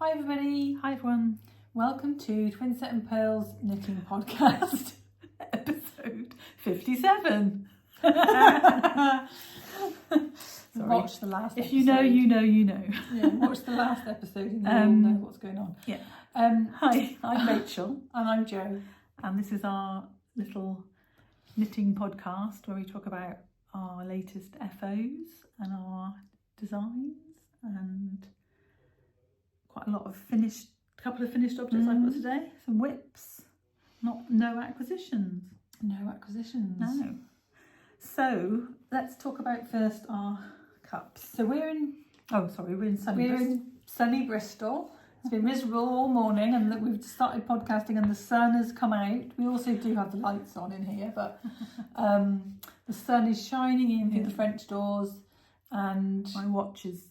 Hi everybody. Hi everyone. Welcome to Twinset and Purl's knitting podcast, Episode 57. Watch the last If episode. you know, you know, you know. Yeah, watch the last episode and you'll know what's going on. Yeah. Hi, I'm Rachel. And I'm Jo. And this is our little knitting podcast where we talk about our latest FOs and our designs and quite a lot of couple of finished objects I've got today. Some whips, no acquisitions. No acquisitions. No. So let's talk about first our cups. So we're in sunny Bristol. It's been miserable all morning and that we've started podcasting and the sun has come out. We also do have the lights on in here, but the sun is shining in through the French doors and my watch is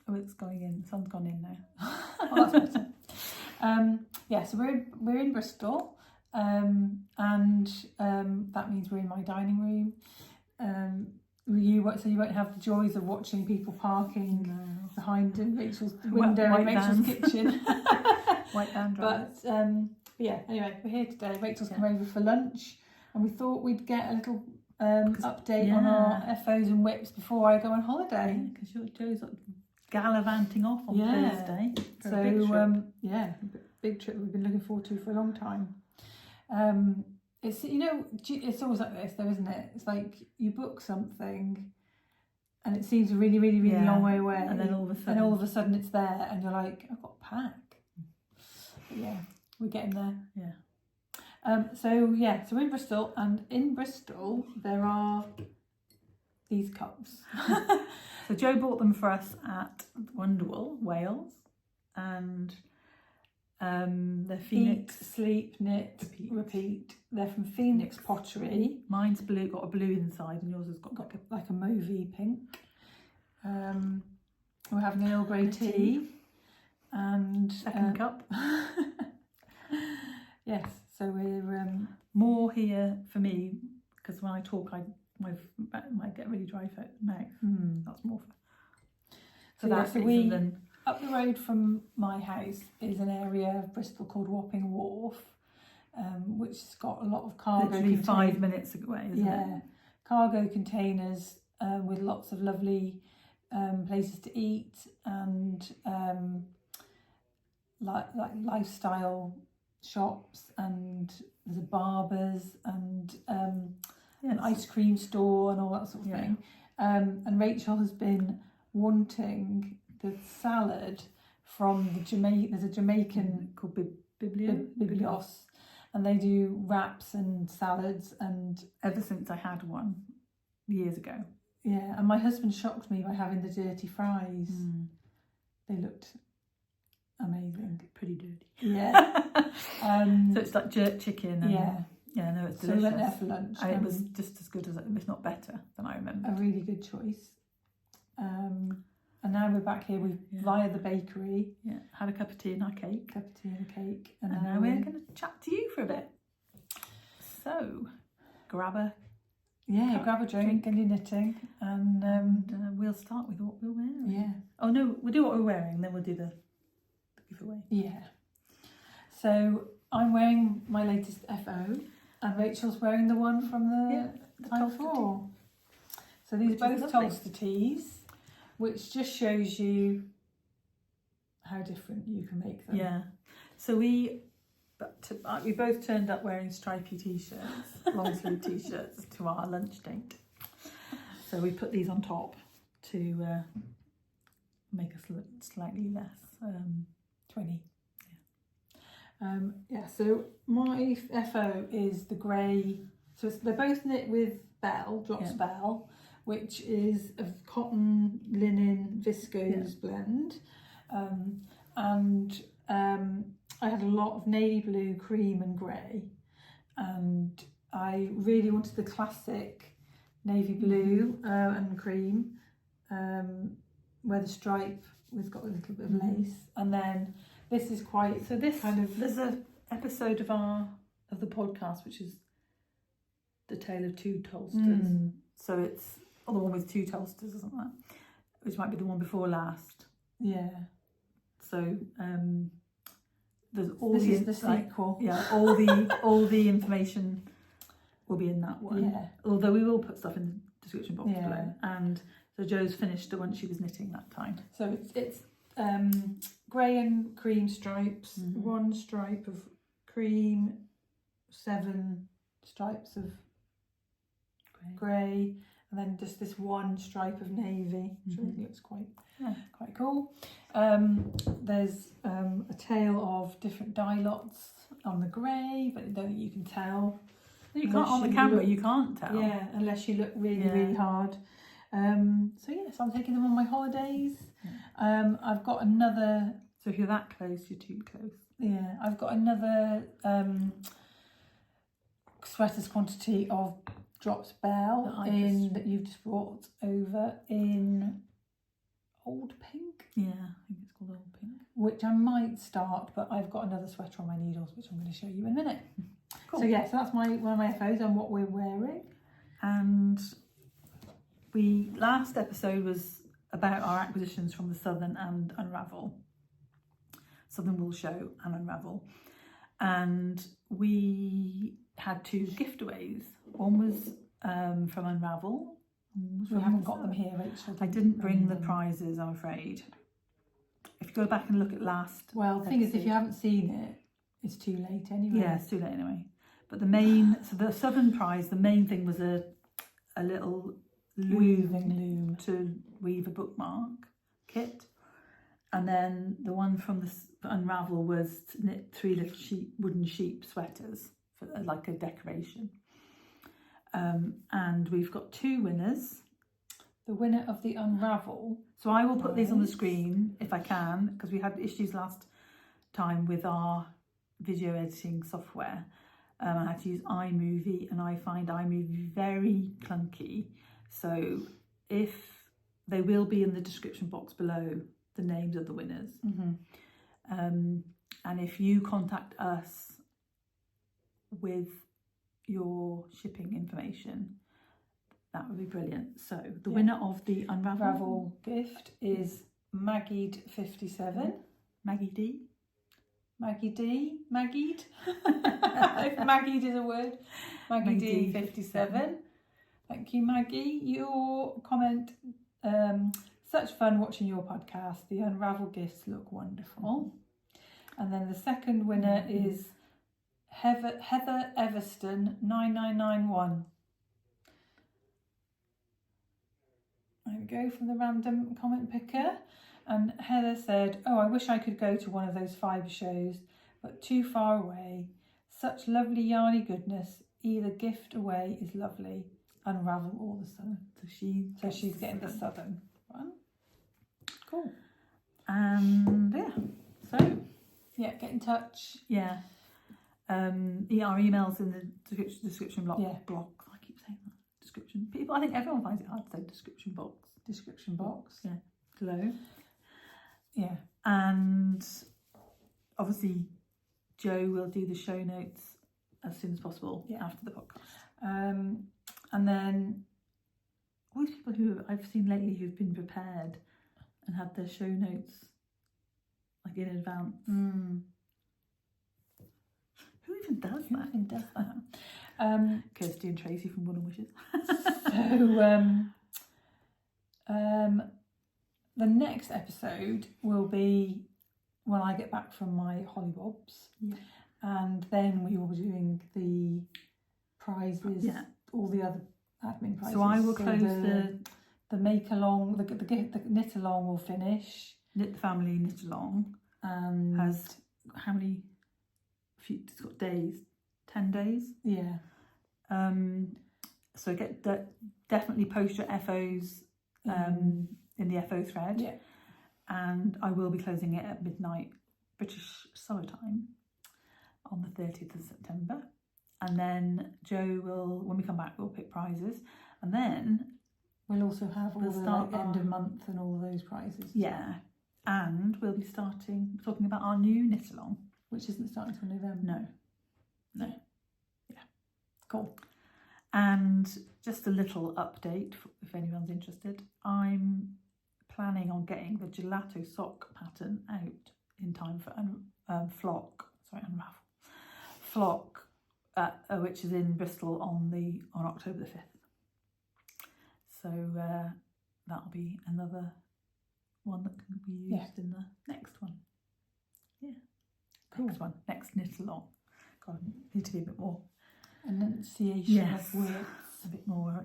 Oh, it's going in. The sun's gone in now. Oh, that's better. So we're in Bristol, and that means we're in my dining room. You won't have the joys of watching people parking behind Rachel's window in Rachel's kitchen. White van drivers. But anyway, we're here today. Rachel's come over for lunch, and we thought we'd get a little update on our FOs and whips before I go on holiday. Because Jo's gallivanting off on Thursday. Big trip we've been looking forward to for a long time. It's always like this though, isn't it? It's like you book something and it seems a really, really, really long way away, and then all of a sudden it's there and you're like, I've got to pack. But yeah, we're getting there. So we're in Bristol, and in Bristol there are these cups. So Jo bought them for us at Wonderwall, Wales, and they're Phoenix. Eat, Sleep, Knit, Repeat. They're from Phoenix Pottery. Mine's blue, got a blue inside, and yours has got like a mauvey pink. We're having an Earl Grey tea. And second cup. Yes, so we're more here for me because when I talk, my might get really dry mouth. That's more for that reason than... Up the road from my house is an area of Bristol called Wapping Wharf, which has got a lot of cargo. Literally 5 minutes away, isn't it? Cargo containers with lots of lovely places to eat and like lifestyle shops, and there's a barber's and an ice cream store and all that sort of thing. And Rachel has been wanting the salad from there's a Jamaican called Biblios, and they do wraps and salads, and ever since I had one years ago. Yeah, and my husband shocked me by having the dirty fries. They looked amazing. Pretty dirty. Yeah. So it's like jerk chicken. And, it's delicious. So we went there for lunch. And it was just as good as, if not better than I remember. A really good choice. And now we're back here via the bakery. Yeah, had a cup of tea and a cake. And now we're going to chat to you for a bit. So, grab a drink and your knitting, and we'll start with what we're wearing. Yeah. Oh no, we'll do what we're wearing, then we'll do the giveaway. Yeah. So I'm wearing my latest FO, and Rachel's wearing the one from the time before. So these are both Tolster tees, which just shows you how different you can make them. Yeah. So we both turned up wearing stripy t-shirts, long sleeve t-shirts to our lunch date. So we put these on top to make us look slightly less 20. So my FO is the grey. So they're both knit with Belle, Drops Belle, which is a cotton linen viscose blend, and I had a lot of navy blue, cream and grey, and I really wanted the classic navy blue and cream, where the stripe has got a little bit of lace, and then this is quite there's an episode of the podcast which is the tale of two Tolsters. So it's the one with two Tolsters or something like that, which might be the one before last. Yeah. So there's all This the is the sequel. Yeah, all the information will be in that one. Yeah. Although we will put stuff in the description box Yeah. below. And so Jo's finished the one she was knitting that time. So it's grey and cream stripes, Mhm. 1 stripe of cream, 7 stripes of grey, and then just this 1 stripe of navy, which really looks quite cool. There's a tail of different dye lots on the grey, but I don't think you can tell. You can't on the camera. You can't tell. Yeah, unless you look really hard. So yes, I'm taking them on my holidays. I've got another. So if you're that close, you're too close. Yeah, I've got another sweaters quantity of Drops Belle that you've just brought over in Old Pink. Yeah, I think it's called Old Pink. Which I might start, but I've got another sweater on my needles, which I'm going to show you in a minute. Cool. So yeah, so that's one of my FOs and what we're wearing. And last episode was about our acquisitions from the Southern and Unravel. Southern will show and Unravel. And we had 2 gift-aways. One was from Unravel. We haven't got them here, Rachel. I didn't bring the prizes, I'm afraid. If you go back and look at last... Well, the thing is, if you haven't seen it, it's too late anyway. Yeah, it's too late anyway. But the main... So the Southern prize, the main thing was a little loom to weave a bookmark kit. And then the one from the Unravel was to knit 3 little wooden sheep sweaters for like a decoration. And we've got 2 winners. The winner of the Unravel. So I will put these on the screen if I can, because we had issues last time with our video editing software. I had to use iMovie, and I find iMovie very clunky. So if they will be in the description box below, the names of the winners. And if you contact us with your shipping information, that would be brilliant. So the winner of the Unravel gift is Maggied57. Maggie D. Maggie D. Maggied. If Maggied is a word. Maggie D57. Thank you, Maggie. Your comment, such fun watching your podcast. The Unravel gifts look wonderful. And then the second winner is Heather Everston 9991. There we go, from the random comment picker. And Heather said, "Oh, I wish I could go to one of those fibre shows, but too far away. Such lovely yarny goodness. Either gift away is lovely, Unravel or the Southern." So she's getting the Southern one. Cool. And get in touch. Yeah. Our emails in the description block. Yeah. Blocks. I keep saying that. Description. I think everyone finds it hard to say description box. Description box. Yeah. Below. Yeah. And obviously Jo will do the show notes as soon as possible after the podcast. And then all these people who I've seen lately who've been prepared and had their show notes like in advance. Who even does that? Kirsty and Tracy from Wool and Wishes. So the next episode will be when I get back from my hollybobs, and then we will be doing the prizes, all the other admin prizes. So I will close the make along, the knit along will finish. Knit the Family Knit Along has how many? It's got days, 10 days. Yeah. So definitely post your FOs in the FO thread. Yeah. And I will be closing it at midnight British summertime on the 30th of September. And then Jo will, when we come back, we'll pick prizes. And then we'll also have all the end of month and all those prizes. Yeah. And we'll be talking about our new knit along. Which isn't starting until November. No. Yeah. Cool. And just a little update, if anyone's interested. I'm planning on getting the gelato sock pattern out in time for Unravel, which is in Bristol on October the 5th. So that'll be another one that can be used in the next one. Yeah, cool. Next knit along. God, I need to be a bit more enunciation of words, a bit more.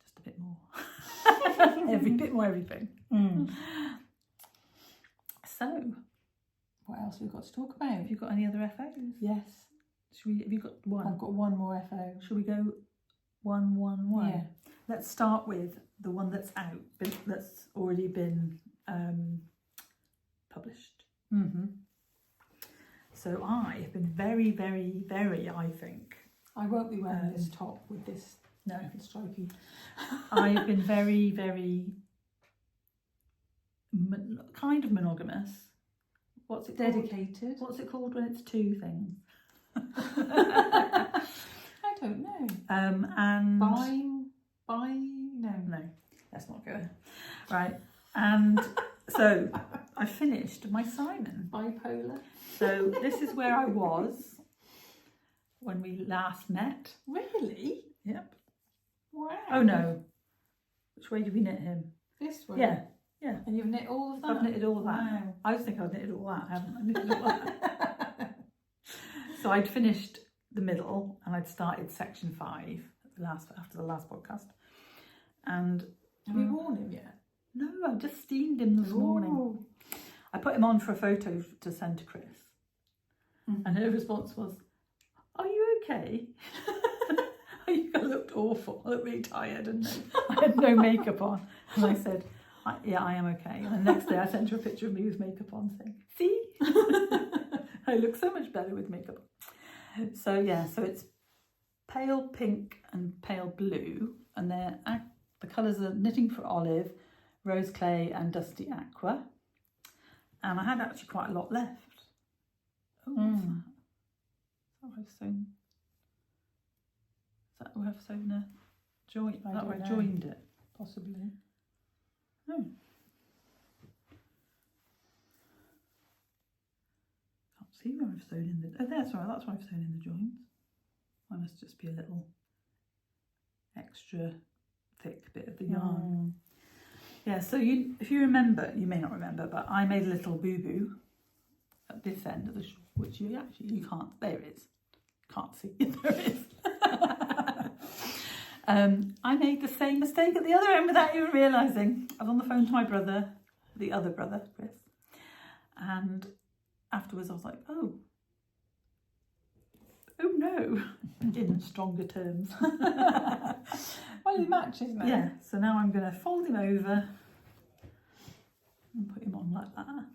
Just a bit more. Everything. So, what else have we got to talk about? Have you got any other FOs? Yes. Have you got one? I've got one more FO. Shall we go 111? Yeah. Let's start with the one that's out, that's already been published. So I have been very, very, very, I think. I won't be wearing this top with this. No, it's stripy. I've been very, very kind of monogamous. What's it Dedicated. called? What's it called when it's two things? I don't know. And no, let's not go there. Right, and so I finished my Simon. Bipolar. So this is where I was when we last met. Really? Yep. Wow. Oh no. Which way did we knit him? This way? Yeah. And you've knit all of that? I've knitted all that. Wow. I just think I've knitted all that, haven't I? Knitted all that. So I'd finished the middle and I'd started section 5 after the last podcast. And have you worn him yet? No, I just steamed him this morning. I put him on for a photo to send to Chris. And her response was, "Are you okay?" You looked awful. I looked really tired and I had no makeup on. And I said, "Yeah, I am okay." And the next day I sent her a picture of me with makeup on saying, "See? I look so much better with makeup on." So yeah, so it's pale pink and pale blue, and the colours are Knitting for Olive, Rose Clay and Dusty Aqua. And I had actually quite a lot left. Is that where I've sewn a joint? Is that where I joined it? Possibly. No. Can't see where I've sewn in the... Oh, that's right, that's where I've sewn in the joints. I must just be a little extra thick bit of the yarn. Yeah, so if you remember, you may not remember, but I made a little boo-boo at this end of the shawl, which you can't, there it is. Can't see, there it is. I made the same mistake at the other end without even realising. I was on the phone to my brother, the other brother, Chris, and afterwards I was like, oh no, in stronger terms. Well, it matches now. Yeah, so now I'm going to fold him over and put him on like that.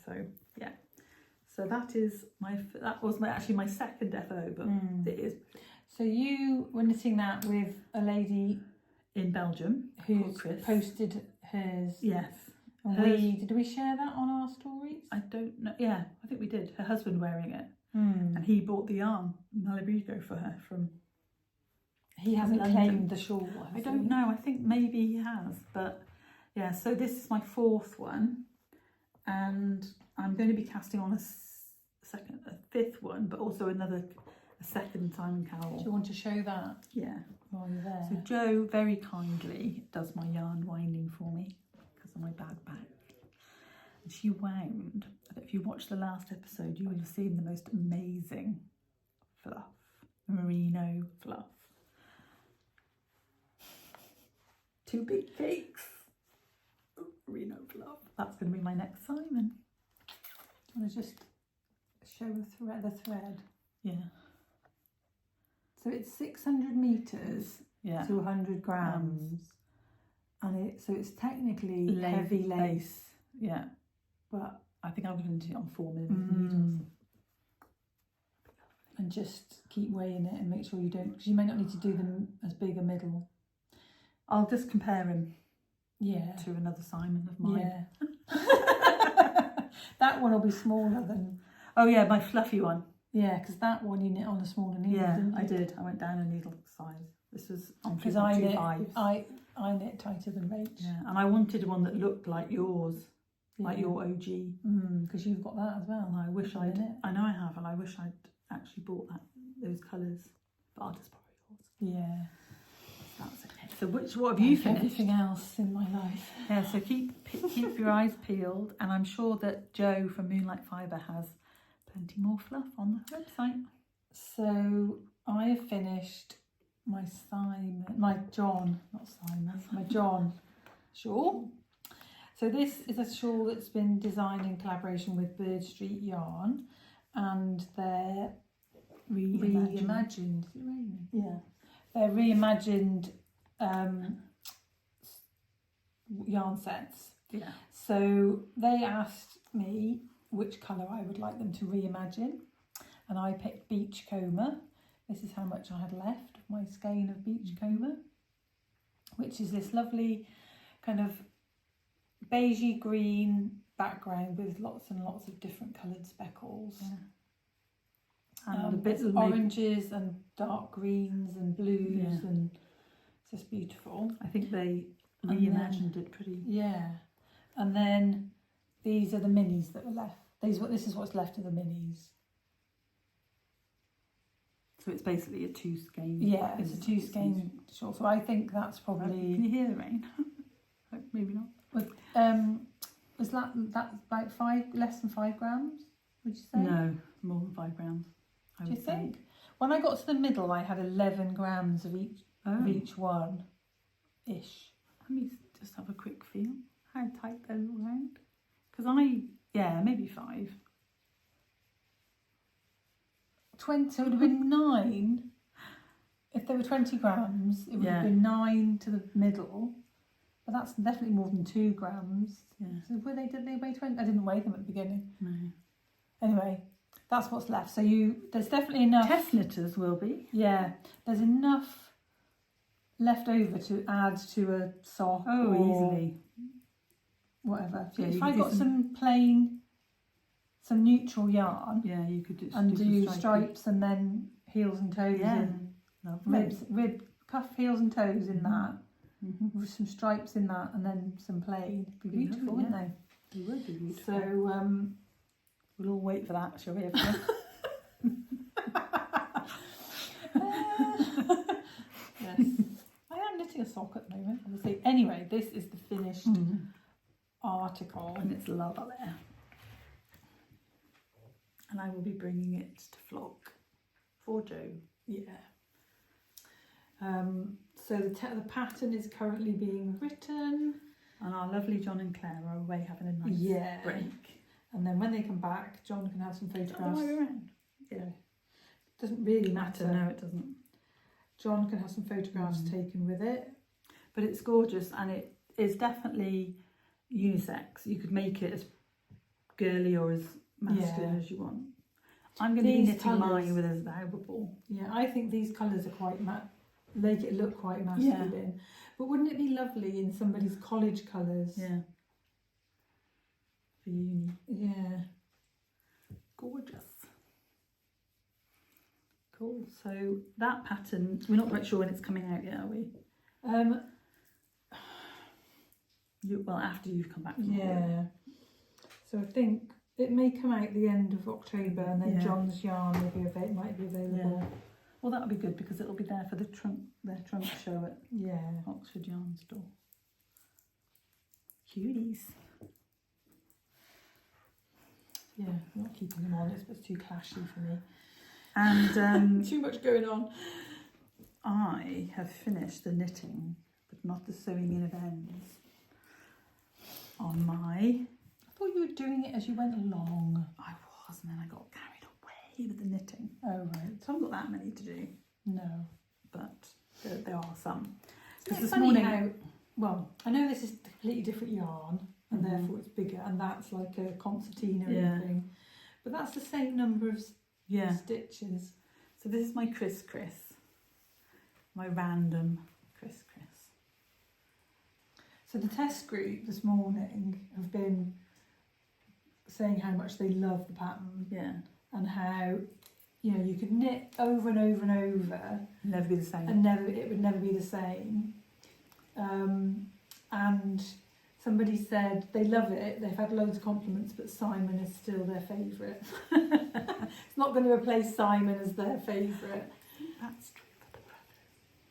So yeah, so that was actually my second FO, but it is. So you were knitting that with a lady in Belgium who Chris posted hers. Yes. And did we share that on our stories? I don't know. Yeah, I think we did. Her husband wearing it, and he bought the yarn Malabrigo for her from. He hasn't claimed the shawl. I don't know. I think maybe he has, but yeah. So this is my 4th one, and I'm going to be casting on a 5th one, but also a second Simon KAL. Do you want to show that? Yeah. While you're there. So Jo very kindly does my yarn winding for me because of my bad back. And she wound. If you watched the last episode, you would have seen the most amazing fluff, merino fluff. 2 big cakes. Merino fluff. That's going to be my next Simon. Do you want to just show the thread? Yeah. So it's 600 metres to 100 grams. And it's technically heavy lace. Yeah. But I think I'm going to do it on 4mm needles. And just keep weighing it and make sure you don't, because you may not need to do them as big a middle. I'll just compare him to another Simon of mine. Yeah. That one will be smaller than... Oh yeah, my fluffy one. Yeah, because that one you knit on a smaller needle, didn't you? I did. I went down a needle size. This was on Because 3.25. I knit tighter than Rach. Yeah, and I wanted one that looked like yours, like your OG. Because you've got that as well. And I wish I know I have, and I wish I'd actually bought those colours, but I'll just borrow yours. Yeah. That's okay. So what have you finished? Everything else in my life. Yeah, so keep your eyes peeled, and I'm sure that Jo from Moonlight Fibre has plenty more fluff on the website. So I have finished my John shawl. So this is a shawl that's been designed in collaboration with Bird Street Yarn, and they're reimagined. Is it raining? Yeah. They're reimagined yarn sets. Yeah. So they asked me which colour I would like them to reimagine, and I picked Beachcomber. This is how much I had left of my skein of Beachcomber, which is this lovely kind of beigey green background with lots and lots of different coloured speckles. Yeah. And a bit of oranges and dark greens and blues, and it's just beautiful. I think they reimagined it pretty. Yeah. And then these are the minis that were left. This is what's left of the minis. So it's basically a 2 skein. Yeah, it's a 2 skein shawl. So I think that's probably. Can you hear the rain? Maybe not. Was that about less than 5 grams? Would you say? No, more than 5 grams. Do you think? When I got to the middle, I had 11 grams of each one, ish. Let me just have a quick feel how tight they're around. Because maybe 5. 20, so it would have been 9. If they were 20 grams, it would have been 9 to the middle. But that's definitely more than 2 grams. Yeah. So did they weigh 20? I didn't weigh them at the beginning. No. Anyway, that's what's left. So there's definitely enough. Test knitters will be. Yeah, there's enough left over to add to a sock. Oh, or easily. Whatever. Yeah, if I got some neutral yarn. Yeah, you could do stripes and then heels and toes in. Lovely. Cuff, heels and toes in that. With some stripes in that, and then some plain. It'd be beautiful, wouldn't they? They would be beautiful. So we'll all wait for that, shall we? Yes. I am knitting a sock at the moment, obviously. Anyway, this is the finished article. And it's lovely. And I will be bringing it to Flock for Jo. Yeah. So the pattern is currently being written. And our lovely John and Claire are away having a nice break. And then when they come back, John can have some photographs. Yeah. Doesn't really matter. No, it doesn't. John can have some photographs taken with it. But it's gorgeous, and it is definitely unisex. You could make it as girly or as masculine as you want. I'm going to be knitting mine with a Zauberball. Yeah, I think these colours are quite make it look quite masculine. But wouldn't it be lovely in somebody's college colours? Yeah. For uni. Yeah. Gorgeous. Cool. So that pattern, we're not quite sure when it's coming out yet, are we? Well, after you've come back from holiday. So I think it may come out the end of October, and then John's yarn might be available. Yeah. Well, that'll be good because it'll be there for their trunk show at Oxford Yarn Store. Cuties. Yeah, I'm not keeping them honest, but it's too clashy for me. And too much going on. I have finished the knitting, but not the sewing in of ends. On my... I thought you were doing it as you went along. I was, and then I got carried away with the knitting. Oh, right. So I haven't got that many to do. No. But there are some. Because this morning... Well, I know this is a completely different yarn, and therefore it's bigger, and that's like a concertina thing. But that's the same number of stitches. So this is my criss, my random criss. So the test group this morning have been saying how much they love the pattern, and how you know, you could knit over and over and over, Never be the same. and it would never be the same. And somebody said they love it. They've had loads of compliments, but Simon is still their favourite. It's not going to replace Simon as their favourite. That's true for the brothers.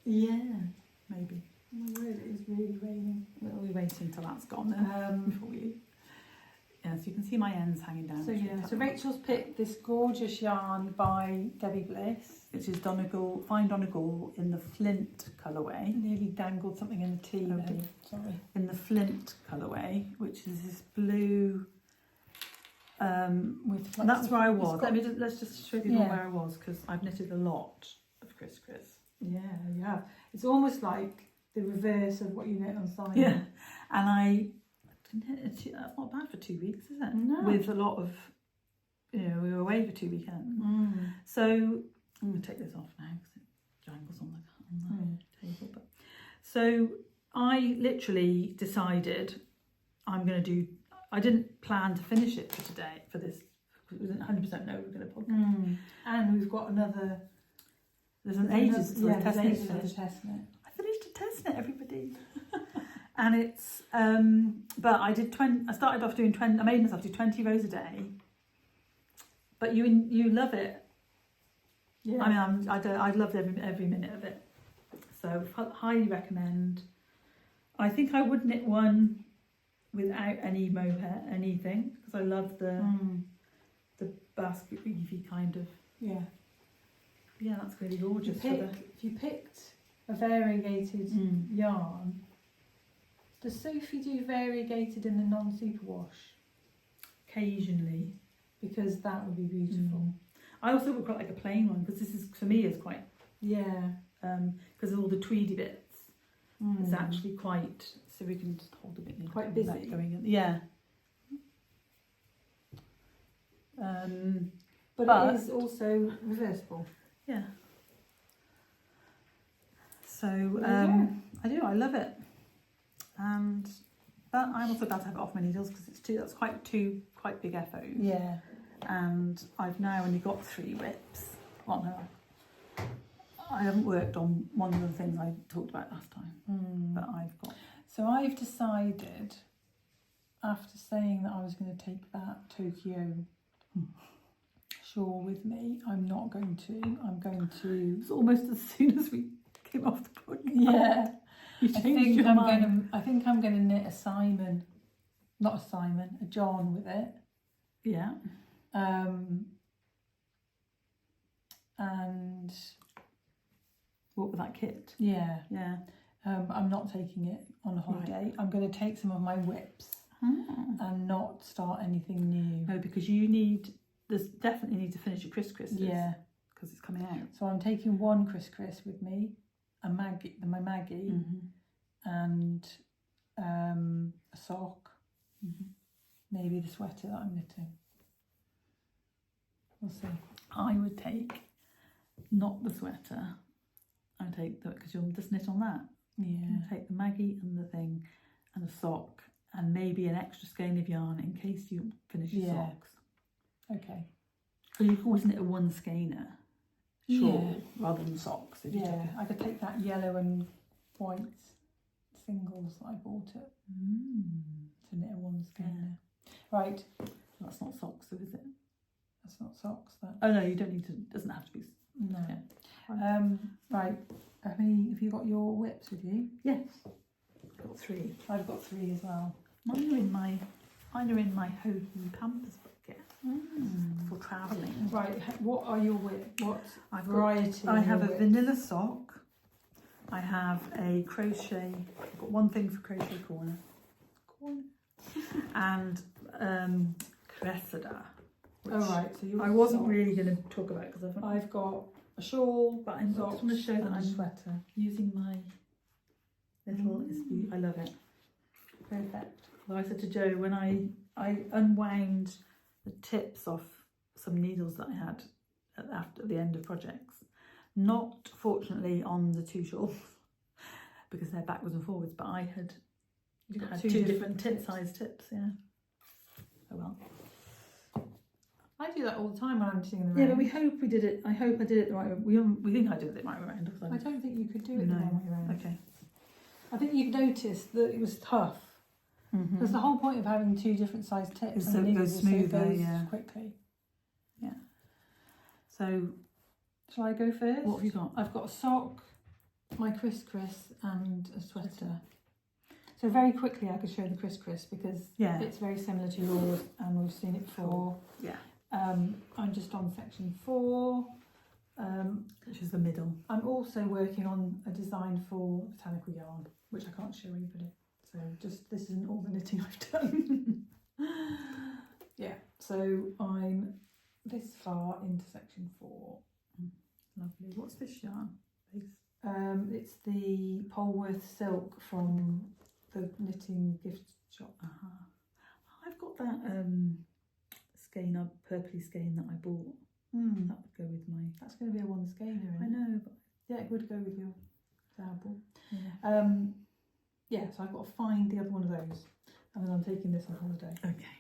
Yeah. Maybe. Oh my word, it is really raining. We'll be waiting until that's gone then before we... Yeah, so you can see my ends hanging down. So yeah, so Rachel's picked this gorgeous yarn by Debbie Bliss. Which is Donegal, fine Donegal in the Flint colourway. Nearly dangled something in the tea. Oh, then. Sorry. In the Flint colourway, which is this blue. With And that's where I was. Let's just show you Yeah. where I was, because I've knitted a lot of Chris. Yeah, you have. It's almost like the reverse of what you knit on Simon. Yeah, and I knitted. That's not bad for 2 weeks, is it? No. With a lot of, you know, we were away for 2 weekends. So I'm going to take this off now because it jangles on the table. But so I literally decided I'm going to do. I didn't plan to finish it for today for this. We didn't 100% know we were going to podcast. And we've got another. There's an ages until the test knit ages finished. for the test knit. I finished a test knit, everybody. And it's but I did 20. I started off doing 20. I made myself do 20 rows a day. But you love it. Yeah. I mean, I loved every minute of it. So highly recommend. I think I would knit one without any mohair, anything, because I love the basket weavy kind of. Yeah. Yeah, that's really gorgeous. If you picked a variegated yarn, does Sophie do variegated in the non-superwash? Occasionally. Because that would be beautiful. I also would quite like a plain one, because this is, for me, is quite, Yeah. because of all the tweedy bits, it's actually quite, so we can just hold a bit in. Quite busy. Going in. Yeah. But it is also reversible. Yeah. So I love it, but I'm also glad to have it off my needles because it's two quite big FOs. Yeah. And I've now only got 3 whips. Well, no, I haven't worked on one of the things I talked about last time, but I've got. So I've decided, after saying that I was going to take that Tokyo shawl with me, I'm not going to. I'm going to. It's almost as soon as we came off the podcast. Yeah. You changed your mind. I think I'm going to knit a John with it. Yeah. And what with that kit? yeah. Yeah. I'm not taking it on a holiday. I'm going to take some of my whips and not start anything new. No, because there's definitely need to finish your Chris. Yeah. Because it's coming out. So I'm taking one Chris with me, my Maggie, and a sock, maybe the sweater that I'm knitting. We'll see. I would take not the sweater. I would take because you'll just knit on that. Yeah. I'll take the Maggie and the thing, and a sock, and maybe an extra skein of yarn in case you finish your socks. Okay. So you can always knit a 1 skeiner shawl rather than socks. If you take it. I could take that yellow and white singles that I bought it to knit a 1 skeiner. Yeah. Right. That's not socks, though, is it? That's not socks. Oh no, you don't need to. It doesn't have to be. No. Yeah. Right. Have you got your whips with you? Yes. I've got 3. I've got 3 as well. Mine are in my Houghton Pampers bucket for travelling. Right. What are your whips? What variety? I have a vanilla sock. I have a crochet. I've got one thing for crochet corner. And Cressida. Oh right. So I wasn't really going to talk about it because I've got a shawl, but I just want to show that I'm sweater using my little. I love it. Perfect. Well, I said to Jo when I unwound the tips off some needles that I had after the end of projects, not fortunately on the 2 shawls because they're backwards and forwards, but I had 2 different tip size tips. Yeah. Oh well. I do that all the time when I'm knitting in the Yeah, round. but we hope we did it. I hope I did it the right way. We think I did it the right way around. I don't think you could do it No. the wrong way around. Okay. I think you've noticed that it was tough. Because the whole point of having 2 different size tips Is and so it needles goes is so it smoother, goes yeah. quickly. Yeah. So Shall I go first? what have you got? I've got a sock, my Criss and a sweater. So very quickly I could show the Criss because it's very similar to yours and we've seen it before. Yeah. I'm just on section 4. Which is the middle. I'm also working on a design for botanical yarn, which I can't show anybody. So just this isn't all the knitting I've done. Yeah, so I'm this far into section 4. Lovely. What's this yarn? It's the Polworth silk from the knitting gift shop. I've got that skein, purpley skein that I bought. That would go with my. That's going to be a 1 skeiner. I know, but yeah, it would go with your dabble. yeah. Yeah, so I've got to find the other one of those, and then I'm taking this on holiday. Okay.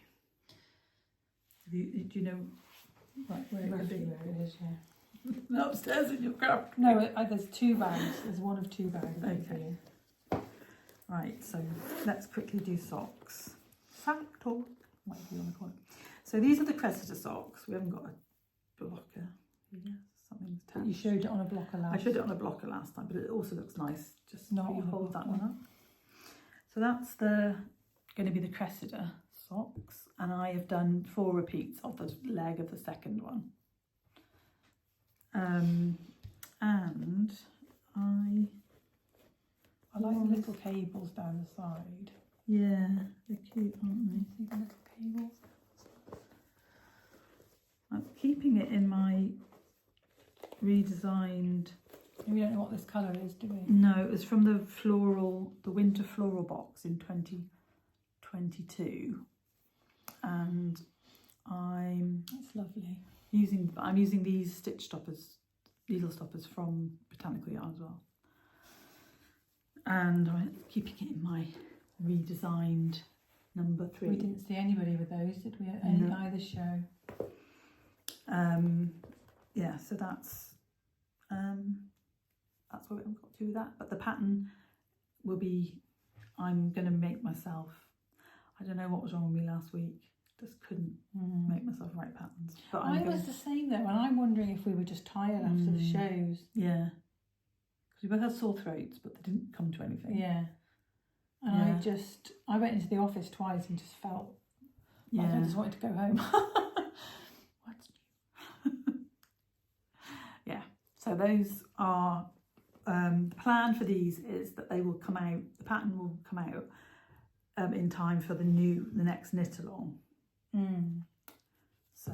Do you know where it could be? Where it is, yeah. Upstairs in your craft. No, there's 2 bags. There's one of 2 bags. Okay. Right, so let's quickly do socks. Sacked or whatever you want to call it. So these are the Cressida socks. We haven't got a blocker. Yeah, something's attached. You showed it on a blocker last. I showed it on a blocker last time, but it also looks nice. Just not you on a hold that blocker. one up. So that's going to be the Cressida socks, and I have done 4 repeats of the leg of the second one. And I like the little cables down the side. Yeah, they're cute, aren't they? See the little cables? I'm keeping it in my redesigned. We don't know what this colour is, do we? No, it was from the winter floral box in 2022, and That's lovely. I'm using these stitch stoppers, needle stoppers from Botanical Yarn as well, and I'm keeping it in my redesigned number 3. We didn't see anybody with those, did we? At either show. Yeah, so that's what we've got to do with that. But the pattern will be, I'm going to make myself. I don't know what was wrong with me last week. Just couldn't make myself write patterns. But I was the same though, and I'm wondering if we were just tired after the shows. Yeah, because we both had sore throats, but they didn't come to anything. Yeah. And I went into the office twice and just felt like I just wanted to go home. What's new? Yeah, so those are, the plan for these is that they will come out, the pattern will come out in time for the next knit along. So,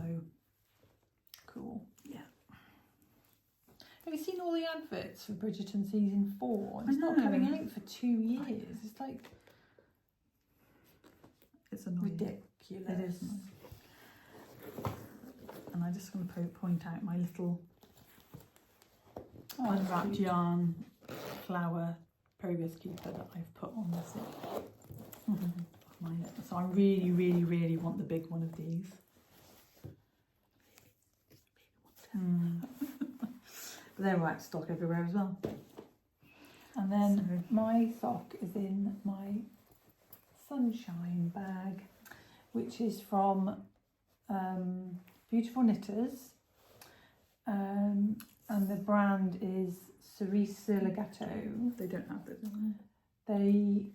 cool. Yeah. Have you seen all the adverts for Bridgerton season 4? It's I not know. coming out for 2 years. It's like it's annoying. ridiculous. It is nice. And I just want to point out my little unwrapped yarn flower progress keeper that I've put on the zip. So I really, really, really want the big one of these. But they're all out of stock everywhere as well. And then my sock is in my Sunshine bag, which is from Beautiful Knitters, and the brand is Cerise Legato. They don't have this. They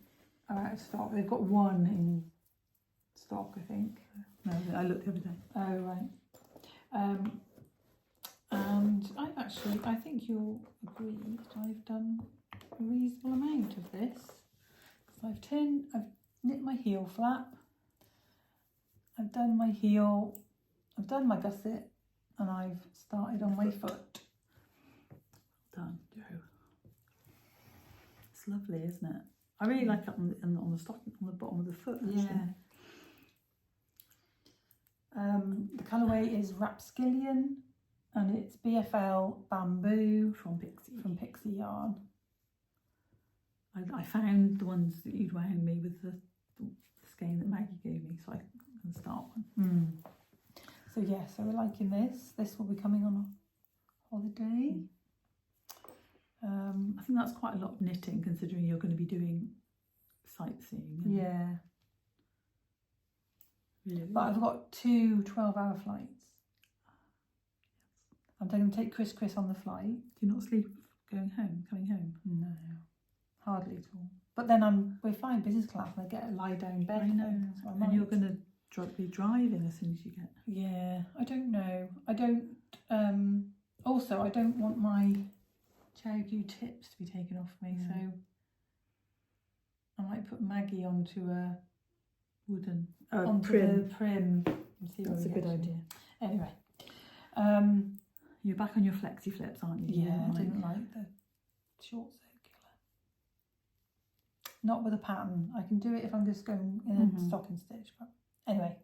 are out of stock. They've got 1 in stock, I think. No, I looked the other day. Oh, right. And I think you'll agree that I've done a reasonable amount of this. I've knit my heel flap, I've done my heel, I've done my gusset, and I've started on my foot. Done, Joe. It's lovely, isn't it? I really like it on the stocking, on the bottom of the foot, actually. Yeah. The colourway is Rapskillion, and it's BFL Bamboo From Pixie. from Pixie Yarn. I found the ones that you'd wound me with the skein that Maggie gave me, so I can start one. So yeah, so we're liking this. This will be coming on a holiday. I think that's quite a lot of knitting considering you're going to be doing sightseeing. Yeah. Really. But I've got 2 12-hour flights. I'm going to take Chris on the flight. Do you not sleep coming home? No, hardly at all. But then we're flying business class and I get a lie down bed. I know. thing, so I And might. you're going to be driving as soon as you get. Yeah, I don't know. I don't. Also, I don't want my Chowgu tips to be taken off me, so I might put Maggie onto a Wooden onto prim. the prim. And see That's a good idea. Anyway, You're back on your flexi flips, aren't you? yeah, I didn't like the short circular. Not with a pattern. I can do it if I'm just going in a stocking stitch. But anyway,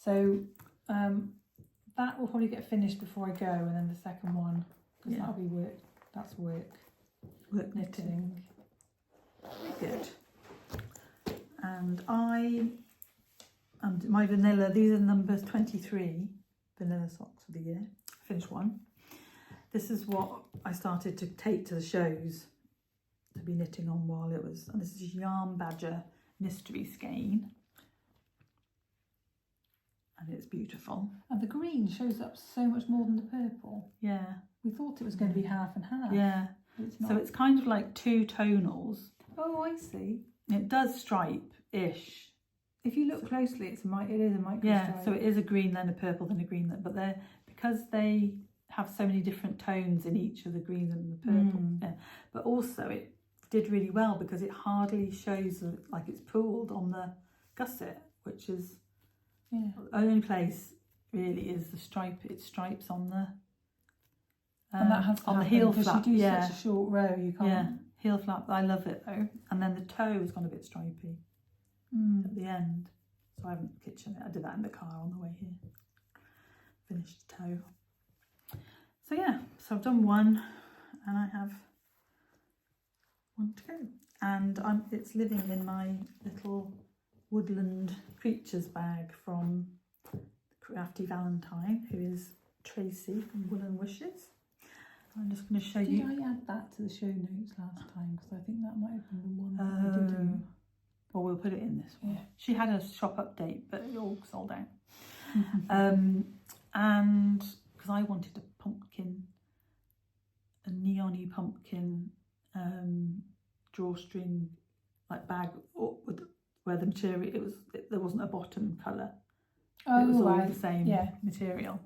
so that will probably get finished before I go, and then the second one, because that'll be work. That's work knitting. Very good. And my vanilla, these are numbers 23 vanilla socks for the year. Finished one. This is what I started to take to the shows to be knitting on while it was, and this is Yarn Badger Mystery Skein. And it's beautiful. And the green shows up so much more than the purple. Yeah. We thought it was going to be half and half. Yeah. But it's not. So it's kind of like 2 tonals. Oh, I see. It does stripe-ish. If you look closely, it is a micro Yeah, so it is a green, then a purple, then a green, but they're, because they have so many different tones in each of the greens and the purple. Yeah. But also it did really well because it hardly shows like it's pooled on the gusset, which is the only place really is the stripes on the and that has to on the happen heel because flap. you do such a short row, you can't. Yeah, heel flap. I love it though, and then the toe has gone a bit stripy at the end. So I haven't kitchened it. I did that in the car on the way here. Finished the toe. So yeah, so I've done one, and I have one to go. And it's living in my little woodland creatures bag from Crafty Valentine, who is Tracy from Woolen Wishes. I'm just going to show you. Did I add that to the show notes last time? Because I think that might have been the one that I didn't. Well, we'll put it in this one. Yeah. She had a shop update, but it all sold out. And because I wanted a pumpkin, a neon-y pumpkin drawstring like bag with where the material there wasn't a bottom colour. It was all the same material,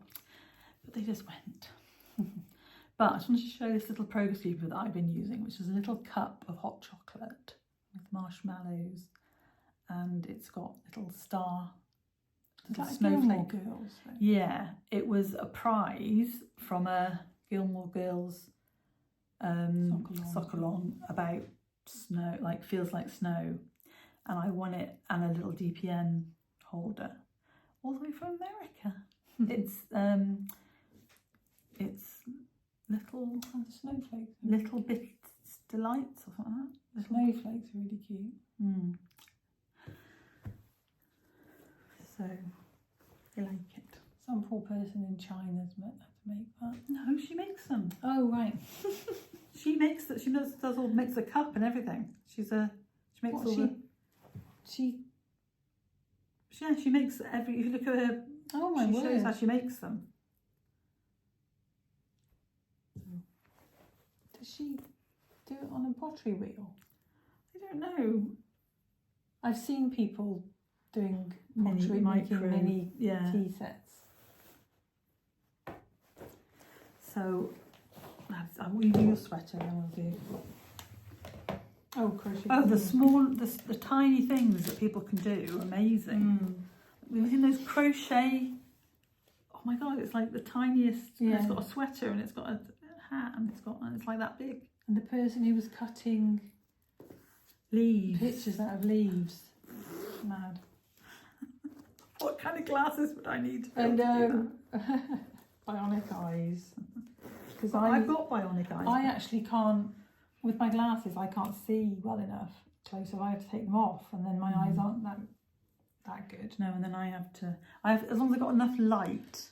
but they just went. But I just wanted to show this little progress paper that I've been using, which is a little cup of hot chocolate with marshmallows, and it's got little star, little snowflake. Girls, right? Yeah, it was a prize from a Gilmore Girls sock-along about snow, like feels like snow, and I won it and a little DPN holder, all the way from America. It's little snowflakes. Little bits delights or something like that. Snowflakes are really cute. So they like it. Some poor person in China's had to make that. No, she makes them. Oh right. She makes that. She does all, makes a cup and everything. She makes she makes every. If you look at her, she shows how she makes them. Does she do it on a pottery wheel? I don't know. I've seen people doing pottery, making mini tea sets. So I'm weaving your sweater now, will do. Oh, crochet. Oh, the tiny things that people can do are amazing. We've seen those crochet. Oh my god, it's like the tiniest. Yeah. It's got a sweater and it's got a hat and it's like that big. And the person who was cutting leaves, pictures out of leaves, mad. What kind of glasses would I need to I know. Bionic eyes. Because I've got bionic eyes. I actually can't, with my glasses, I can't see well enough close, so I have to take them off, and then my eyes aren't that that good. No, and then I have, as long as I've got enough light,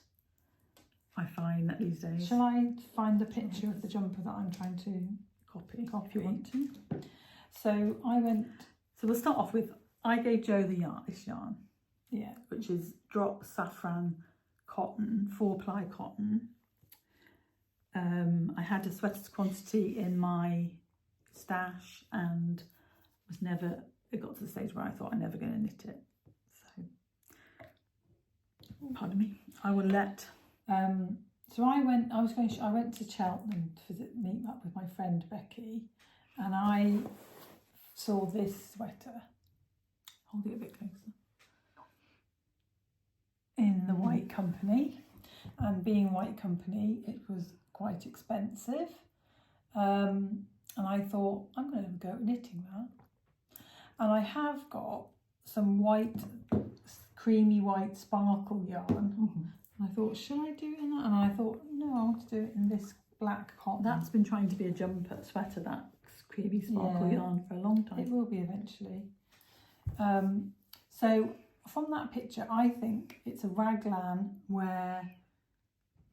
I find that these days. Shall I find the picture of the jumper that I'm trying to Copy copy? if you want to. So I went. So we'll start off with, I gave Jo this yarn, Yeah. which is Drops Saffron cotton, 4-ply cotton. I had a sweater's quantity in my stash and it got to the stage where I thought I'm never going to knit it. So, pardon me. I will let. So I went to Cheltenham to meet up with my friend Becky, and I saw this sweater. Hold it a bit closer. In the White Company, and being White Company, it was quite expensive. And I thought, I'm going to have a go at knitting that. And I have got some white, creamy white sparkle yarn. And I thought, should I do it in that? And I thought, no, I want to do it in this black cotton. That's been trying to be a sweater, that creamy sparkle yarn, for a long time. It will be eventually. So from that picture, I think it's a raglan where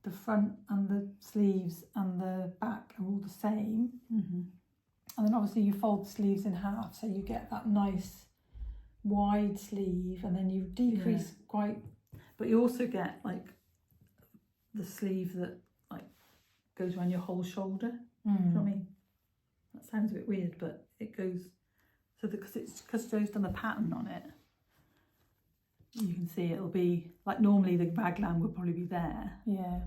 the front and the sleeves and the back are all the same. And then obviously you fold the sleeves in half, so you get that nice wide sleeve, and then you decrease quite. But you also get like the sleeve that like goes around your whole shoulder. Do you know what I mean? That sounds a bit weird, but it goes. So because Jo's done the pattern on it, you can see it'll be like normally the raglan would probably be there. Yeah.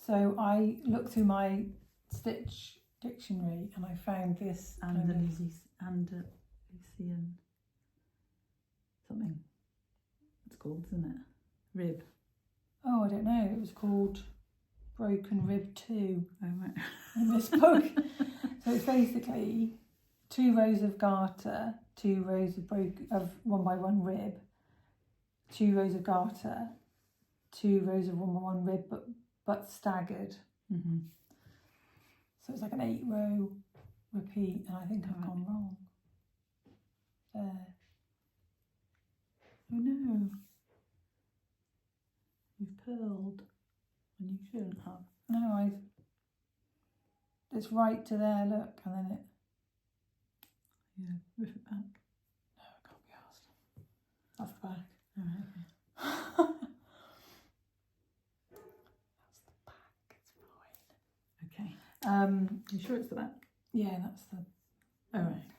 So I looked through my stitch dictionary and I found this Lucian something. It's called, isn't it? Rib. Oh, I don't know. It was called Broken Rib 2 Oh, right. in this book. So it's basically 2 rows of garter, 2 rows of 1x1 rib, 2 rows of garter, 2 rows of 1x1 rib, but staggered. So it's like an 8-row repeat, and I think I've gone wrong. There. Oh no. You've purled when you shouldn't have. No, it's right to there, look, and then it. Yeah, rip it back. No, I can't be asked. That's the back. Alright, okay. That's the back, it's fine. Okay. You sure it's the back? Yeah, that's the. Alright.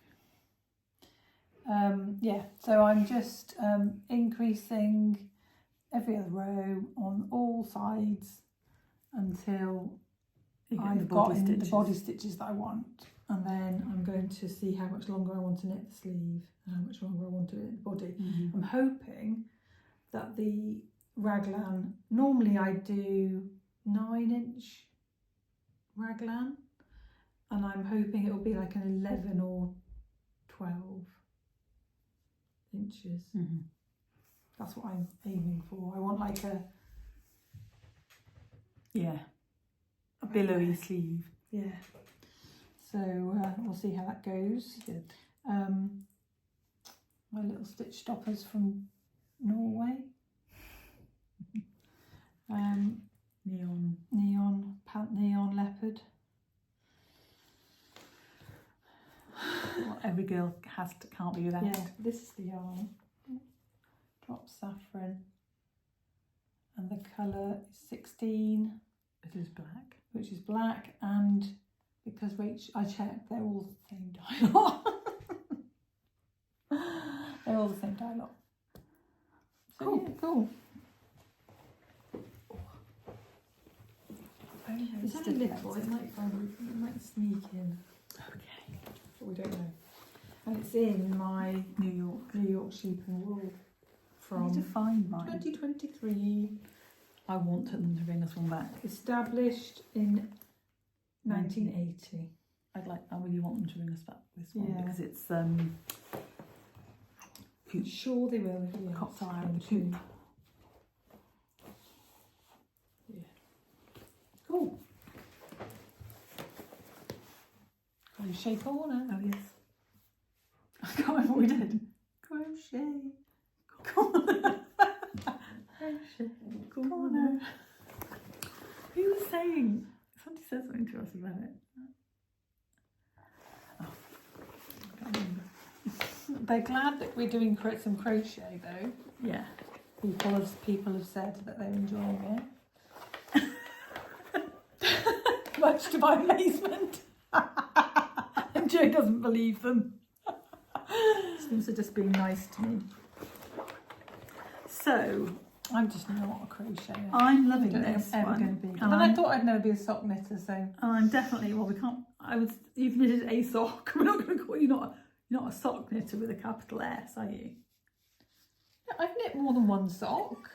Yeah, so I'm just increasing every other row on all sides until I've got in the body stitches that I want, and then I'm going to see how much longer I want to knit the sleeve and how much longer I want to knit the body. I'm hoping that the raglan, normally I do 9-inch raglan, and I'm hoping it will be like an 11 or 12 inches. That's what I'm aiming for. I want like a billowy sleeve. Yeah. So we'll see how that goes. Good. My little stitch stoppers from Norway. Neon leopard. What every girl can't be without. Yeah, this is the yarn. Drops Saffron. And the colour is 16. It is black. Which is black, and because Rach, I checked, they're all the same dye lot. They're all the same dye lot. So Cool. yeah, cool. It's only little, it might sneak in. Okay. But we don't know. And it's in my New York Sheep and Wool I need to from find mine. 2023. I want them to bring us one back. Established in 1980. I really want them to bring us back this one because it's I'm sure they will. Yeah, cocktail and and coop. Yeah. Cool. Crochet corner. Oh yes. I can't remember what we did. Crochet. difficult. Come on now. Who was saying? Somebody said something to us about it. Oh, I can't remember. They're glad that we're doing some crochet though. Yeah. People have said that they're enjoying it. Much to my amazement. And Joe doesn't believe them. Seems to just being nice to me. So I'm just not a crocheter. I'm loving I don't think this I'm ever one. going to be. And And I thought I'd never be a sock knitter, so. I'm definitely, well, we can't. You've knitted a sock. We're not going to call you you're not a sock knitter with a capital S, are you? Yeah, I've knit more than one sock.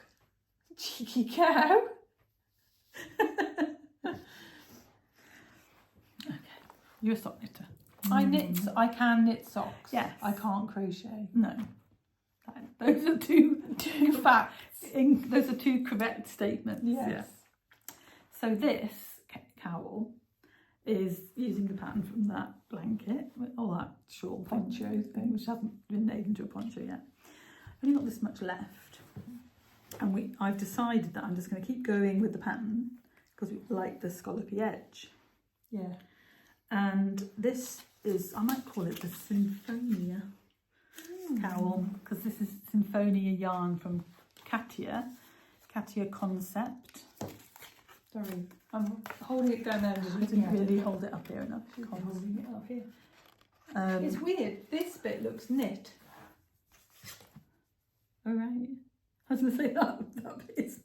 Cheeky cow. You're a sock knitter. I can knit socks. Yes. I can't crochet. No. Those are two facts. Those are two correct statements. Yes. Yeah. So this cowl is using the pattern from that blanket, or that shawl Poncho thing, which hasn't been made into a poncho yet. I've only got this much left, and I've decided that I'm just going to keep going with the pattern because we like the scallopy edge. Yeah. And this is, I might call it the Symphonia cowl, because this is Symphonia yarn from Katia Concept. Sorry, I'm holding it down there and just I looking didn't at really it. hold it up here enough. I'm holding it up here. It's It's weird. This bit looks knit. all right. I was going to say that bit is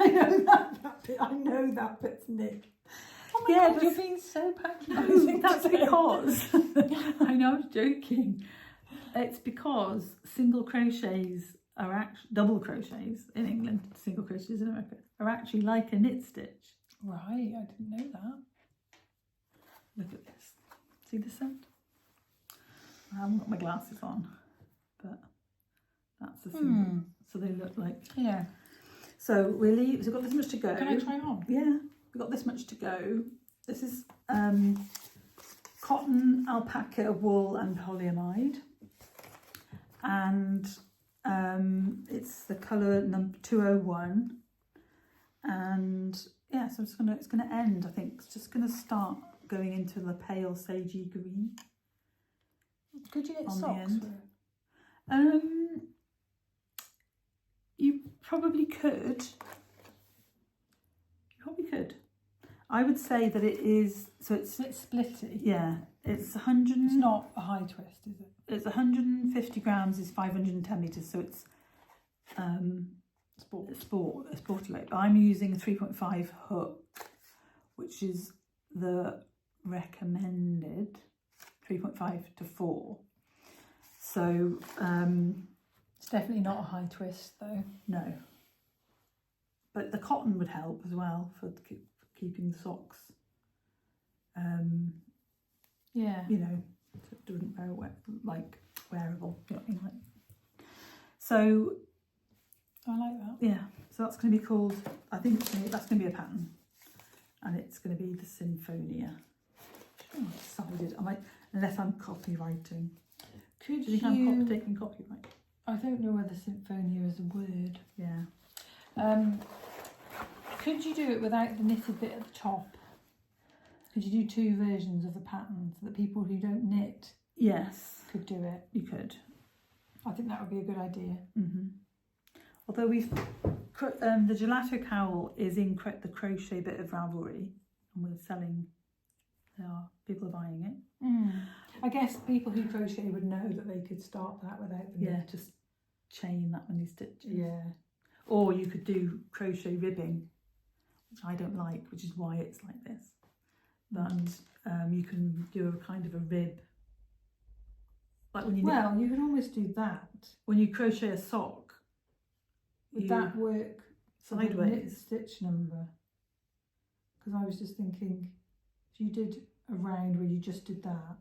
I know that bit. I know that bit's knit. Oh my Yeah, God, but- you're being so patronising. That's because I know I was joking. It's because single crochets are actually double crochets in England, single crochets in America are actually like a knit stitch. Right, I didn't know that. Look at this. See the scent? I haven't got my glasses on, but that's the thing. So they look like. Yeah. So we've got this much to go. Can I try on? Yeah, we've got this much to go. This is cotton, alpaca, wool and polyamide. And it's the colour number 201. And yeah, so it's gonna end, I think. It's just gonna start going into the pale sagey green. Could you knit On the socks? end. You probably could. I would say that it is, so it's, It's splitty. yeah, it's 100. It's not a high twist, is it? It's 150 grams is 510 meters, so it's a sporty weight. I'm using a 3.5 hook, which is the recommended 3.5 to 4. So It's definitely not a high twist though. no, but the cotton would help as well for keeping the socks. Yeah. You know, so it doesn't wearable. You know what I mean? Like, so I like that. yeah, so that's going to be called. I think that's going to be a pattern, and it's going to be the Symphonia. I've decided. I might, unless I'm copywriting. Could Do you think I'm taking copyright? I don't know whether symphonia is a word. Yeah. Could you do it without the knitted bit at the top? Could you do two versions of the pattern so that people who don't knit Yes, could do it? you could. I think that would be a good idea. Although the gelato cowl is in the crochet bit of Ravelry, and we're selling. People are buying it. I guess people who crochet would know that they could start that without the Yeah, knit. just chain that many stitches. Yeah. Or you could do crochet ribbing, which I don't like, which is why it's like this. But you can do a kind of a rib. Like when you Well, you can almost do that. when you crochet a sock, Would you that work for the knit sideways. stitch number? Because I was just thinking, if you did a round where you just did that,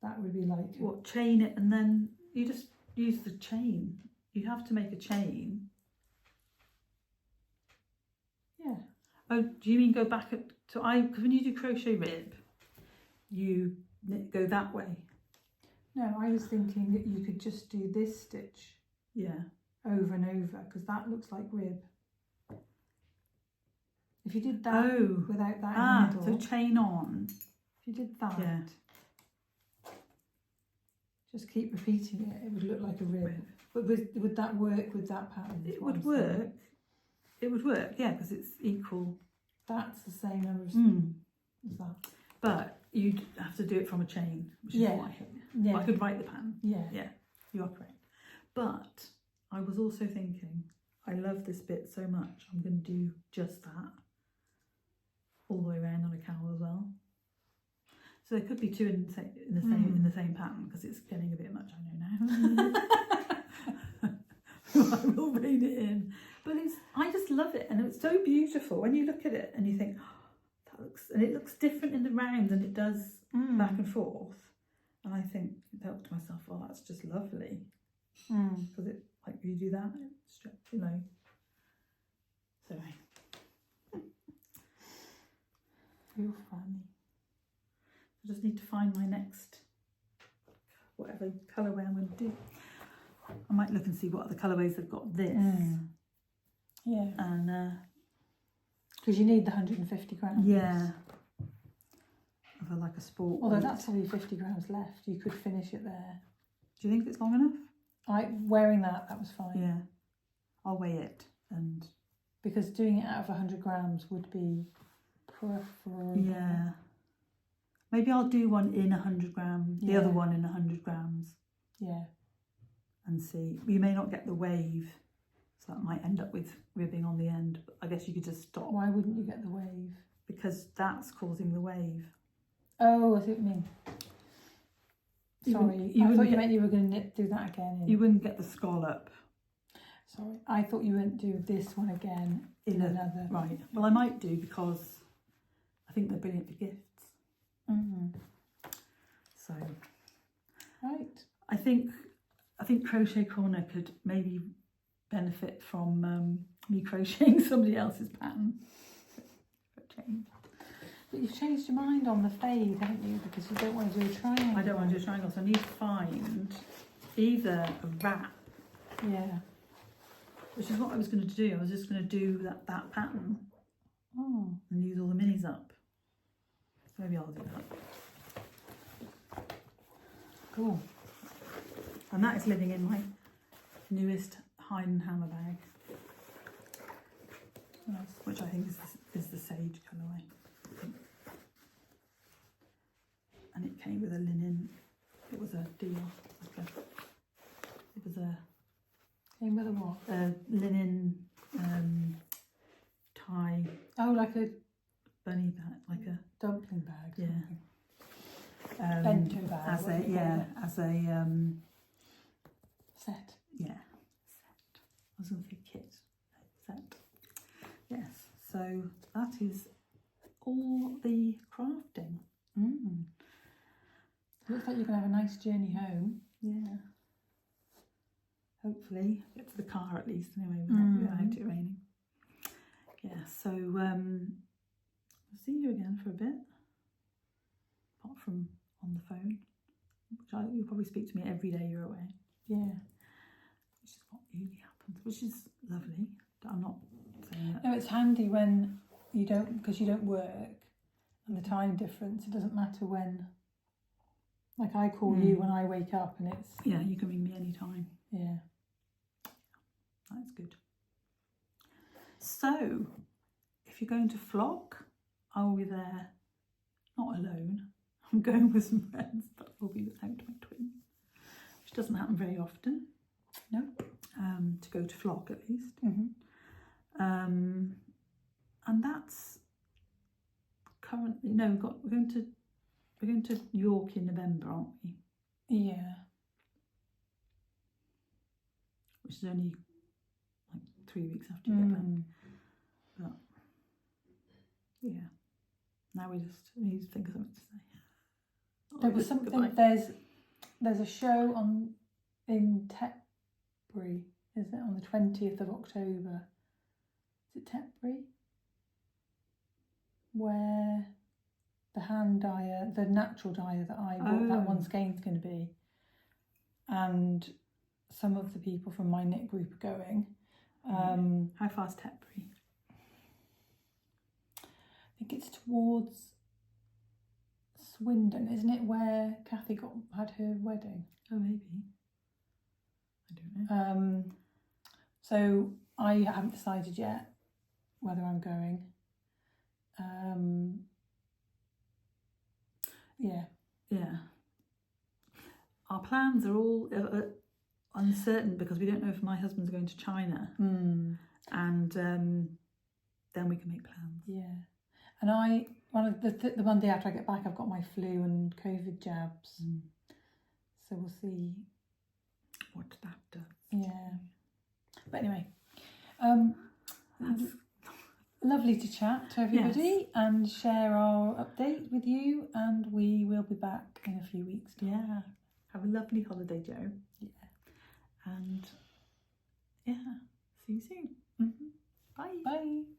that would be like What, chain it and then you just use the chain. You have to make a chain. yeah. Oh, do you mean go back at because when you do crochet rib, you go that way. No, I was thinking that you could just do this stitch Yeah. over and over, because that looks like rib. If you did that without that in the middle, so chain on. if you did that, Yeah. just keep repeating it, it would look like a rib. But would that work with that pattern? It would work. It would work, yeah, because it's equal. That's the same number of as that. But you'd have to do it from a chain, which is why. Yeah. But I could write the pattern. Yeah. Yeah, you are correct. But I was also thinking, I love this bit so much, I'm going to do just that all the way around on a cowl as well. So there could be two in the same pattern, because it's getting a bit much, I know now. I will rein it in. But I just love it, and it's so beautiful when you look at it and you think, oh, it looks different in the round than it does back and forth. And I think to myself, oh, that's just lovely. Because it, like, you do that, it's, you know. So You're funny. I just need to find my next, whatever colourway I'm going to do. I might look and see what other colourways have got this. Yeah. And because you need the 150 grams. yeah. Of like a sport. Although weight. that's probably 50 grams left. You could finish it there. Do you think it's long enough? Wearing that was fine. Yeah. I'll weigh it and. Because doing it out of 100 grams would be preferable. Yeah. Maybe I'll do one in 100 grams, the other one in 100 grams. Yeah. And see. You may not get the wave, so that might end up with ribbing on the end. But I guess you could just stop. Why wouldn't you get the wave? Because that's causing the wave. Oh, I see what you mean. Sorry, I thought you meant you were going to do that again. You wouldn't get the scallop. Sorry, I thought you wouldn't do this one again in another. Right. Well, I might do, because I think they're brilliant for gifts. So. Right. I think Crochet Corner could maybe benefit from me crocheting somebody else's pattern. But you've changed your mind on the fade, haven't you? Because you don't want to do a triangle. I don't want to do a triangle, so I need to find either a wrap. Yeah. Which is what I was going to do. I was just going to do that pattern and use all the minis up. So maybe I'll do that. Cool. And that is living in my newest Hine Hammer bag, which I think is the sage colourway. And it came with a linen. It was a deal. It was a. Came with a what? A linen tie. Oh, like a bunny bag, like a dumpling bag. Yeah. Bento bag. As a set. Yeah. Set. I was going to say kit. Set. Yes. So that is all the crafting. Looks like you're going to have a nice journey home. Yeah. Hopefully get to the car at least anyway without it raining. Yeah, so I'll see you again for a bit. Apart from on the phone, which you'll probably speak to me every day you're away. Yeah. Which is what usually happens, which is lovely. I'm not saying that. No, it's handy when you don't, because you don't work and the time difference. It doesn't matter when. Like I call you when I wake up, and it's yeah. You can ring me anytime. Yeah. That's good. So, if you're going to Flock, I will be there, not alone. I'm going with some friends, but I'll be without my twin, which doesn't happen very often. No. To go to Flock at least. And that's currently we're going to York in November, aren't we? Yeah. Which is only like 3 weeks after you get back. But yeah, now we just need to think of something to say. There was something. There's a show in Tetbury, isn't it, on the 20th of October? Is it Tetbury? Where the hand dyer, the natural dyer that I bought, that one skein is going to be, and some of the people from my knit group are going. How far's Tetbury? I think it's towards Swindon, isn't it, where Kathy had her wedding? Oh, maybe. I don't know. So I haven't decided yet whether I'm going. Yeah. Our plans are all uncertain because we don't know if my husband's going to China. And then we can make plans. Yeah. And the Monday after I get back, I've got my flu and COVID jabs. So we'll see what that does. Yeah. But anyway, lovely to chat to everybody and share our update with you, and we will be back in a few weeks' time. Yeah. Have a lovely holiday, Jo. Yeah. And see you soon. Mm-hmm. Bye. Bye.